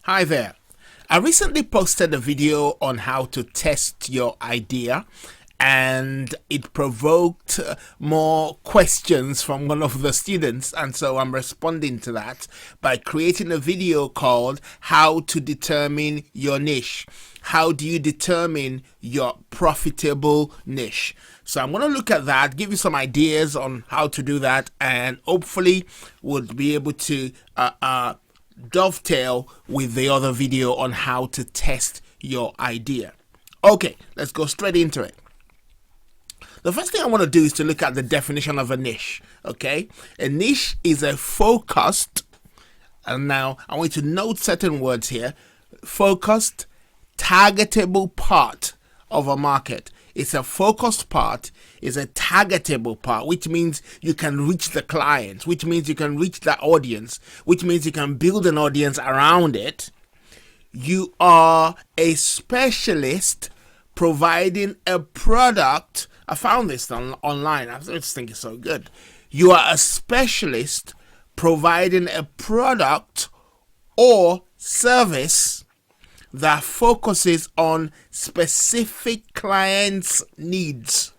Hi there. I recently posted a video on how to test your idea, and it provoked more questions from one of the students, and so I'm responding to that by creating a video called How to Determine Your Niche. How do you determine your profitable niche? So I'm going to look at that, give you some ideas on how to do that, and hopefully would be able to dovetail with the other video on how to test your idea. Okay, let's go straight into it. The first thing I want to do is to look at the definition of a niche. Okay, a niche is a focused, and now I want you to note certain words here: focused, targetable part of a market. It's a focused part, is a targetable part, which means you can reach the clients, which means you can reach the audience, which means you can build an audience around it. You are a specialist providing a product. I found this online. I just think it's so good. You are a specialist providing a product or service that focuses on specific clients' needs.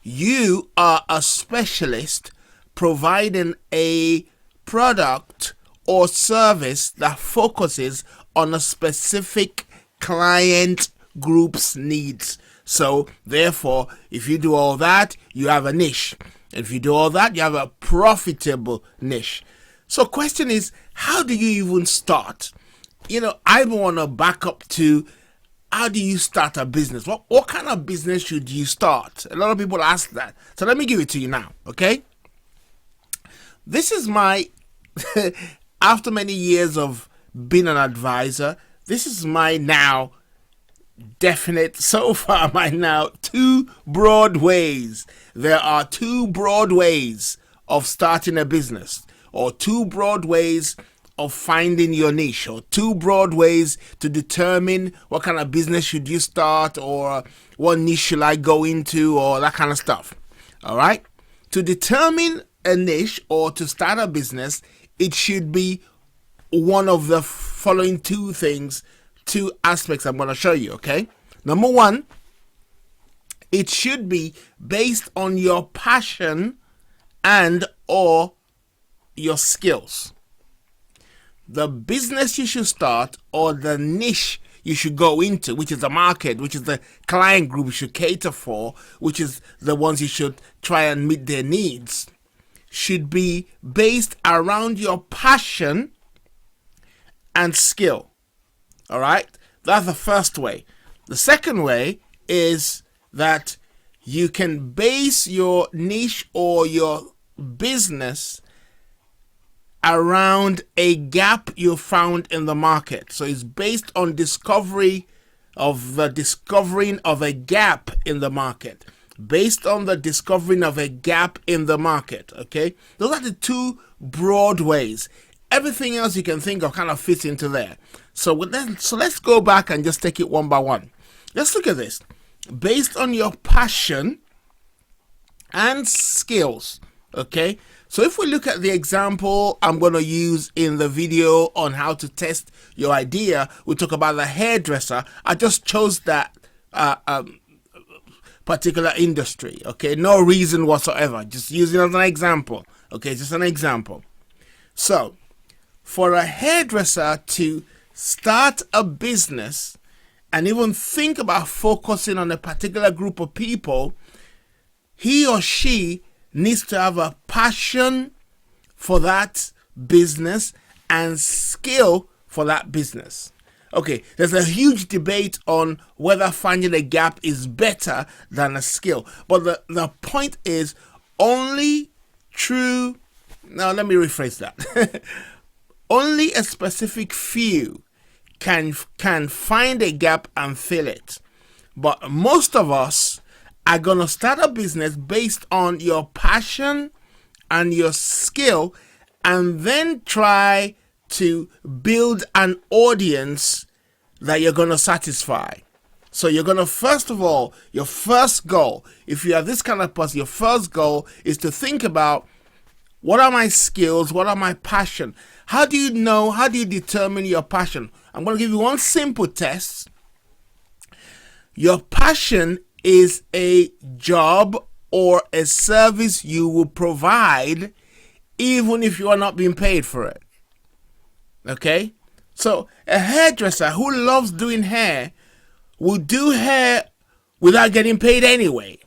You are a specialist providing a product or service that focuses on a specific client group's needs. So therefore, if you do all that, you have a niche. If you do all that, you have a profitable niche. So question is, how do you even start? I want to back up to, how do you start a business? What kind of business should you start? A lot of people ask that. So let me give it to you now, okay? This is my, after many years of being an advisor, this is my now definite, so far my now two broad ways. There are two broad ways of starting a business, or two broad ways of finding your niche, or two broad ways to determine what kind of business should you start, or what niche should I go into, or that kind of stuff. All right, to determine a niche or to start a business, it should be one of the following two aspects I'm going to show you. Okay, number one, it should be based on your passion and or your skills. The business you should start, or the niche you should go into, which is the market, which is the client group you should cater for, which is the ones you should try and meet their needs, should be based around your passion and skill. All right, that's the first way. The second way is that you can base your niche or your business around a gap you found in the market. So it's based on discovering of a gap in the market. Based on the discovering of a gap in the market. Okay, those are the two broad ways. Everything else you can think of kind of fits into there. So let's go back and just take it one by one. Let's look at this. Based on your passion and skills. Okay, so if we look at the example I'm going to use in the video on how to test your idea, we talk about the hairdresser. I just chose that particular industry. Okay, no reason whatsoever, just using it as an example. Okay, just an example. So for a hairdresser to start a business and even think about focusing on a particular group of people, he or she needs to have a passion for that business and skill for that business. Okay, there's a huge debate on whether finding a gap is better than a skill. But the point is, only true... Now, let me rephrase that. Only a specific few can find a gap and fill it. But most of us are going to start a business based on your passion and your skill, and then try to build an audience that you're going to satisfy. So you're going to, first of all, your first goal, if you are this kind of person, your first goal is to think about, what are my skills? What are my passion? How do you know? How do you determine your passion? I'm going to give you one simple test. Your passion is a job or a service you will provide even if you are not being paid for it. Okay? So a hairdresser who loves doing hair will do hair without getting paid anyway.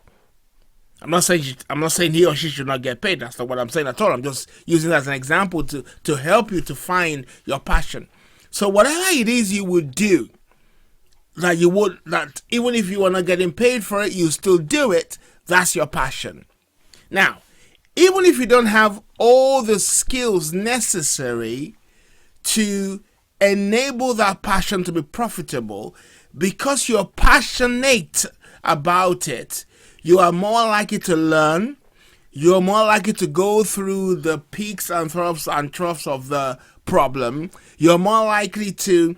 I'm not saying he or she should not get paid. That's not what I'm saying at all. I'm just using it as an example to help you to find your passion. So whatever it is you would do, that even if you are not getting paid for it, you still do it. That's your passion. Now, even if you don't have all the skills necessary to enable that passion to be profitable, because you're passionate about it, you are more likely to learn. You're more likely to go through the peaks and troughs of the problem. You're more likely to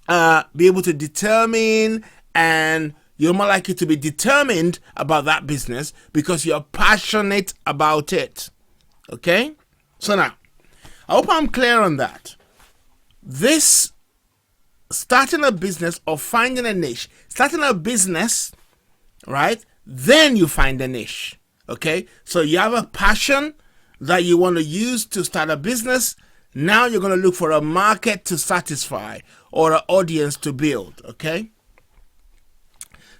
be able to determine, and you're more likely to be determined about that business because you're passionate about it. Okay? So now, I hope I'm clear on that. This starting a business or finding a niche, starting a business, right? Then you find a niche. Okay? So you have a passion that you want to use to start a business. Now you're going to look for a market to satisfy or an audience to build. Okay?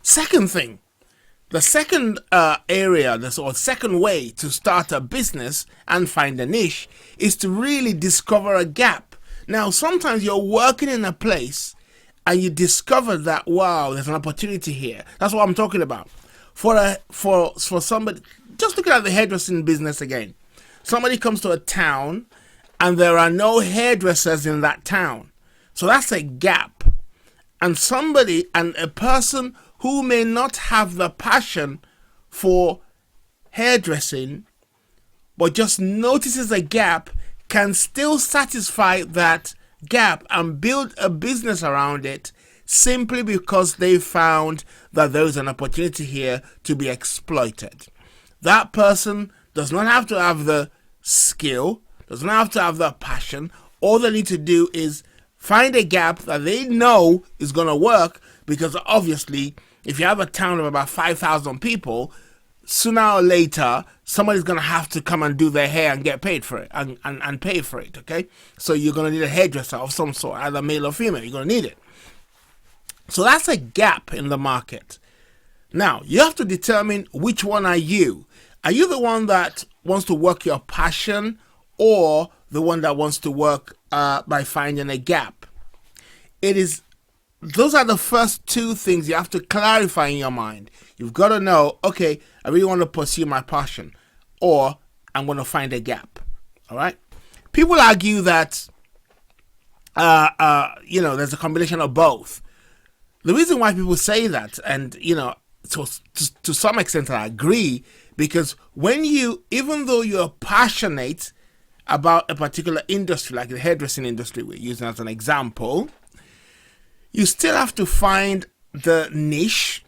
Second thing, the second second way to start a business and find a niche is to really discover a gap. Now, sometimes you're working in a place and you discover that, wow, there's an opportunity here. That's what I'm talking about. For somebody, just looking at the hairdressing business again. Somebody comes to a town and there are no hairdressers in that town. So that's a gap. And a person who may not have the passion for hairdressing, but just notices a gap, can still satisfy that gap and build a business around it simply because they found that there is an opportunity here to be exploited. That person does not have to have the skill, does not have to have the passion. All they need to do is find a gap that they know is going to work, because obviously if you have a town of about 5,000 people, sooner or later somebody's going to have to come and do their hair and get paid for it and pay for it. Okay, so you're going to need a hairdresser of some sort, either male or female. You're going to need it. So that's a gap in the market. Now you have to determine which one are you. Are you the one that wants to work your passion, or the one that wants to work by finding a gap? Those are the first two things you have to clarify in your mind. You've got to know, okay, I really want to pursue my passion, or I'm going to find a gap. All right. People argue that, there's a combination of both. The reason why people say that, and, to some extent I agree, because even though you're passionate about a particular industry, like the hairdressing industry we're using as an example, you still have to find the niche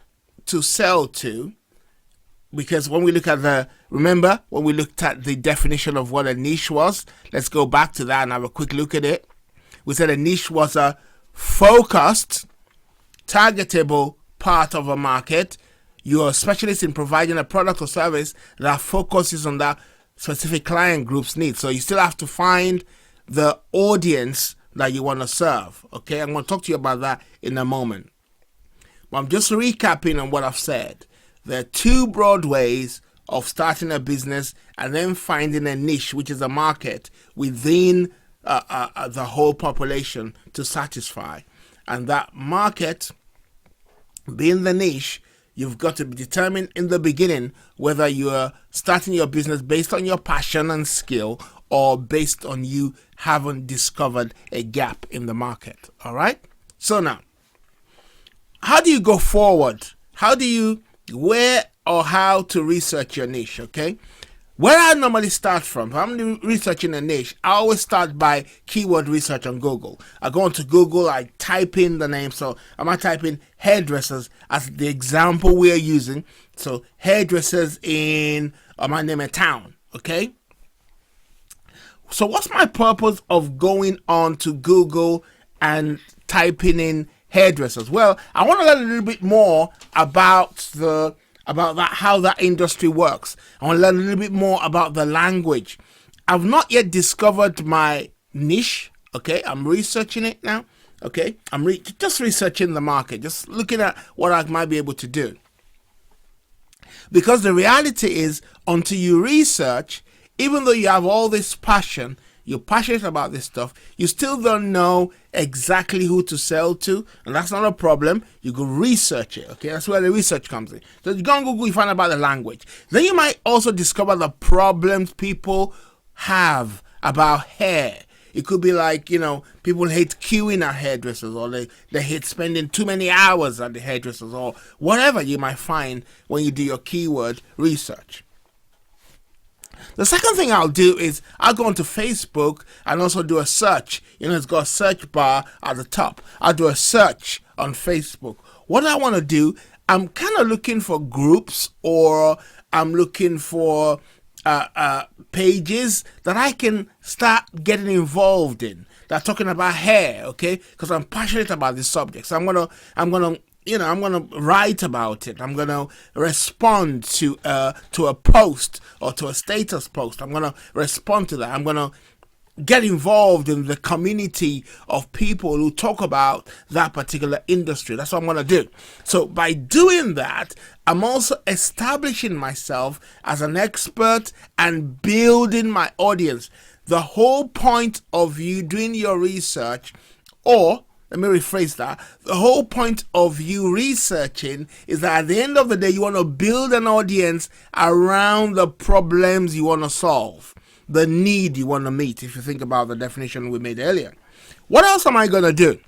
to sell to. Because when we look at remember when we looked at the definition of what a niche was, let's go back to that and have a quick look at it. We said a niche was a focused, targetable part of a market. You're a specialist in providing a product or service that focuses on that specific client group's needs. So you still have to find the audience that you want to serve. Okay, I'm going to talk to you about that in a moment. But I'm just recapping on what I've said. There are two broad ways of starting a business and then finding a niche, which is a market within the whole population to satisfy. And that market being the niche, you've got to determine in the beginning whether you're starting your business based on your passion and skill, or based on you having discovered a gap in the market. All right. So now, how do you go forward? Where or how to research your niche? Okay. Where I normally start from, if I'm researching a niche, I always start by keyword research on Google. I go into Google, I type in the name. So I might type in hairdressers as the example we are using. So hairdressers I might name a town. Okay. So what's my purpose of going on to Google and typing in hairdressers. Well, I want to learn a little bit more about how that industry works. I want to learn a little bit more about the language. I've not yet discovered my niche. Okay, I'm researching it now. Okay, I'm just researching the market, just looking at what I might be able to do. Because the reality is, until you research, even though you have all this passion, you're passionate about this stuff, you still don't know exactly who to sell to, and that's not a problem. You go research it. Okay, that's where the research comes in. So you go on Google, you find out about the language. Then you might also discover the problems people have about hair. It could be like, people hate queuing at hairdressers, or they hate spending too many hours at the hairdressers, or whatever you might find when you do your keyword research. The second thing I'll do is I'll go onto Facebook and also do a search. It's got a search bar at the top. I'll do a search on Facebook. What I want to do, I'm kind of looking for groups, or I'm looking for pages that I can start getting involved in, that are talking about hair, okay? Because I'm passionate about this subject. So I'm gonna write about it. I'm gonna respond to a post or to a status post. I'm gonna respond to that. I'm gonna get involved in the community of people who talk about that particular industry. That's what I'm going to do. So by doing that, I'm also establishing myself as an expert and building my audience. The whole point of you doing your research, or let me rephrase that, the whole point of you researching is that at the end of the day, you want to build an audience around the problems you want to solve, the need you want to meet, if you think about the definition we made earlier. What else am I going to do?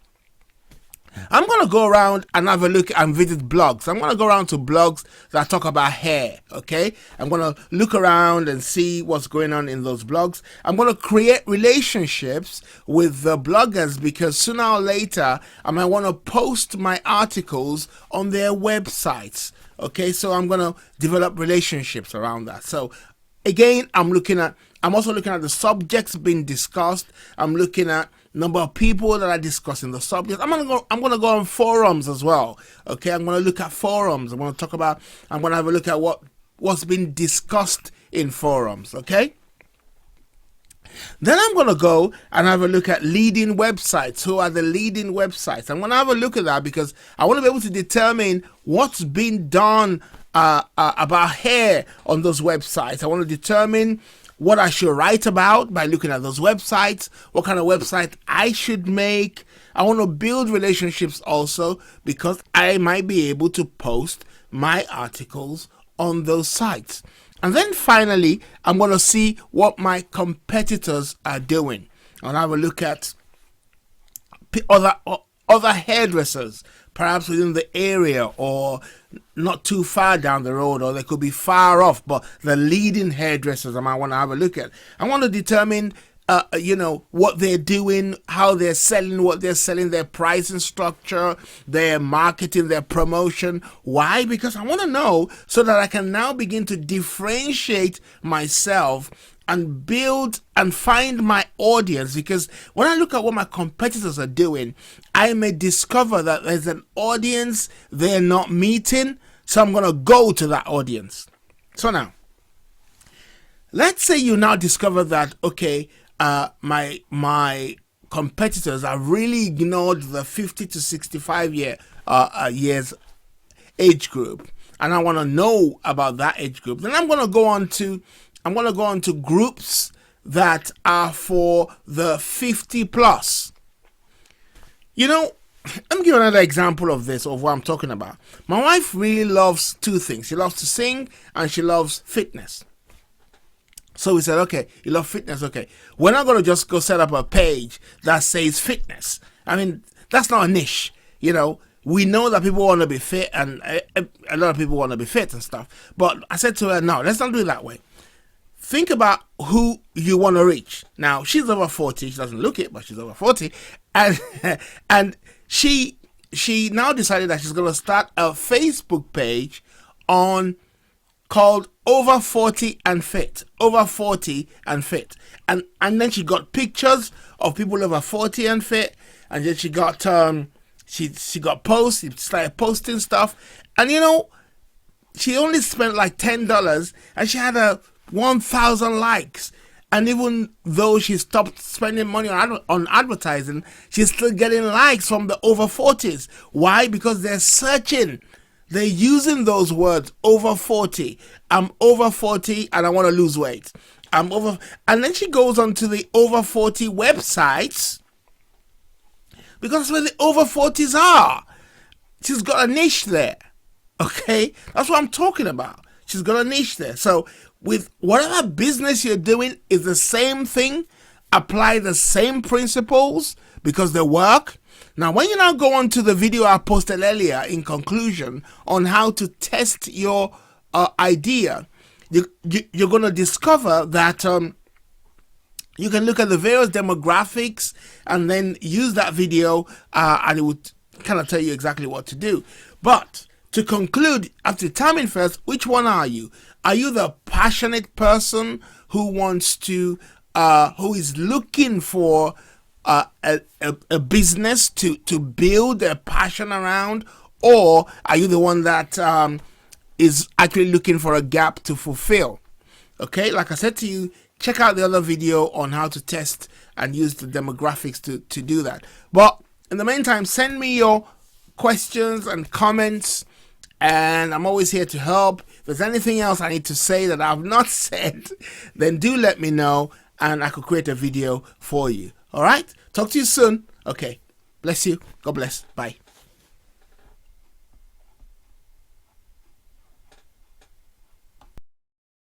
I'm going to go around and have a look and visit blogs. I'm going to go around to blogs that talk about hair, okay? I'm going to look around and see what's going on in those blogs. I'm going to create relationships with the bloggers, because sooner or later, I might want to post my articles on their websites, okay? So I'm going to develop relationships around that. So again, I'm also looking at the subjects being discussed. I'm looking at number of people that are discussing the subject. I'm gonna go on forums as well. Okay, I'm gonna look at forums. I'm gonna have a look at what's been discussed in forums. Okay. Then I'm going to go and have a look at leading websites. Who are the leading websites? I'm going to have a look at that, because I want to be able to determine what's been done about hair on those websites. I want to determine what I should write about by looking at those websites, what kind of website I should make. I want to build relationships also, because I might be able to post my articles on those sites. And then finally, I'm going to see what my competitors are doing. I'll have a look at other hairdressers, perhaps within the area or not too far down the road, or they could be far off, but the leading hairdressers I might want to have a look at. I want to determine what they're doing, how they're selling, what they're selling, their pricing structure, their marketing, their promotion. Why? Because I want to know, so that I can now begin to differentiate myself and build and find my audience. Because when I look at what my competitors are doing, I may discover that there's an audience they're not meeting, so I'm going to go to that audience. So now, let's say you now discover that, okay, my competitors have really ignored the 50 to 65 years age group, and I want to know about that age group. Then I'm going to go on to groups that are for the 50 plus. Let me give another example of this, of what I'm talking about. My wife really loves two things. She loves to sing and she loves fitness. So we said, okay, you love fitness, okay. We're not going to just go set up a page that says fitness. I mean, that's not a niche, We know that people want to be fit, and a lot of people want to be fit and stuff. But I said to her, no, let's not do it that way. Think about who you want to reach. Now, she's over 40. She doesn't look it, but she's over 40. And she now decided that she's going to start a Facebook page called Over 40 and Fit. Over 40 and Fit. And then she got pictures of people over 40 and fit. and then she got she got posts. She started posting stuff, and you know, she only spent like $10, and she had 1,000 likes. And even though she stopped spending money on advertising, she's still getting likes from the over 40s. Why? Because they're searching. They're using those words, over 40. I'm over 40 and I want to lose weight. I'm over. And then she goes on to the over 40 websites, because that's where the over 40s are. She's got a niche there. Okay? That's what I'm talking about. She's got a niche there. So with whatever business you're doing, is the same thing. Apply the same principles because they work. Now, when you now go on to the video I posted earlier in conclusion on how to test your idea, you're going to discover that you can look at the various demographics and then use that video and it would kind of tell you exactly what to do. But to conclude, I have to determine first, which one are you? Are you the passionate person who wants to, who is looking for a business to build their passion around? Or are you the one that is actually looking for a gap to fulfill? Okay, like I said to you, check out the other video on how to test and use the demographics to do that. But in the meantime, send me your questions and comments, and I'm always here to help. If there's anything else I need to say that I've not said, then do let me know and I could create a video for you. All right, talk to you soon. Okay, bless you. God bless. Bye.